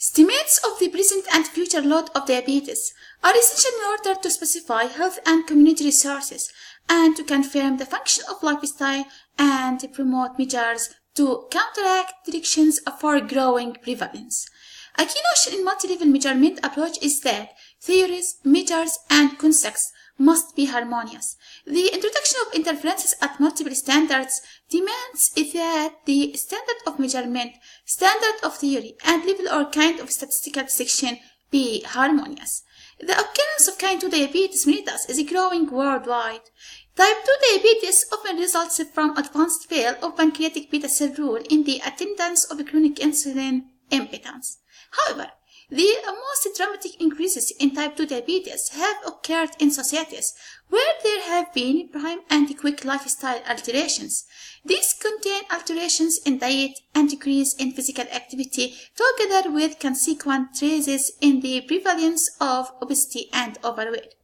Estimates of the present and future load of diabetes are essential in order to specify health and community resources and to confirm the function of lifestyle and promote measures to counteract directions for growing prevalence. A key notion in multi-level measurement approach is that theories, measures, and constructs must be harmonious. The introduction of interferences at multiple standards demands that the standard of measurement, standard of theory, and level or kind of statistical section be harmonious. The occurrence of kind 2 diabetes mellitus is growing worldwide. Type 2 diabetes often results from advanced fail of pancreatic beta cell rule in the attendance of chronic insulin impotence. However, the most dramatic increases in type 2 diabetes have occurred in societies where there have been prime and quick lifestyle alterations. These contain alterations in diet and decrease in physical activity together with consequent rises in the prevalence of obesity and overweight.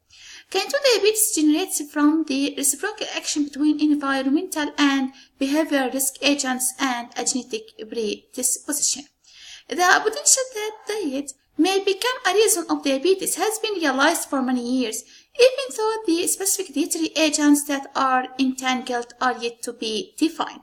Kind 2 diabetes generates from the reciprocal action between environmental and behavioral risk agents and a genetic predisposition. The potential that diet may become a reason of diabetes has been realized for many years, even though the specific dietary agents that are entangled are yet to be defined.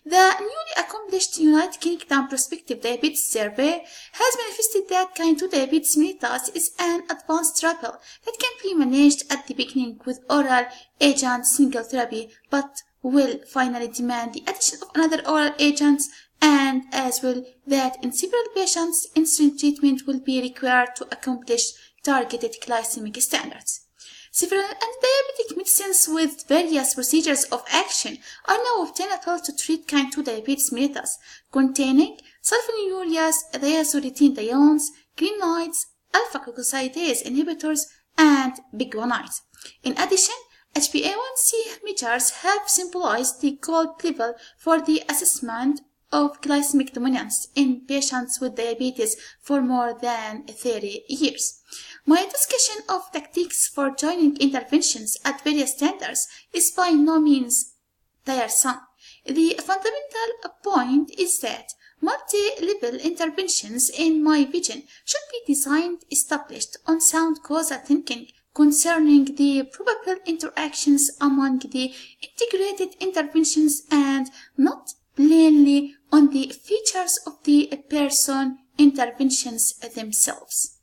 The newly accomplished United Kingdom Prospective Diabetes Survey has manifested that kind 2 diabetes mellitus is an advanced trouble that can be managed at the beginning with oral agent single therapy, but will finally demand the addition of another oral agent, and as well that in several patients insulin treatment will be required to accomplish targeted glycemic standards. Several anti-diabetic medicines with various procedures of action are now obtainable to treat kind 2 diabetes mellitus, containing sulfonylureas, thiazolidinediones, glinides, alpha-glucosidase inhibitors, and biguanides. In addition, HbA1c measures have symbolized the gold level for the assessment of glycemic dominance in patients with diabetes for more than 30 years. My discussion of tactics for joining interventions at various standards is by no means tiresome. The fundamental point is that multi-level interventions, in my vision, should be designed established on sound causal thinking concerning the probable interactions among the integrated interventions and not plainly on the features of the person interventions themselves.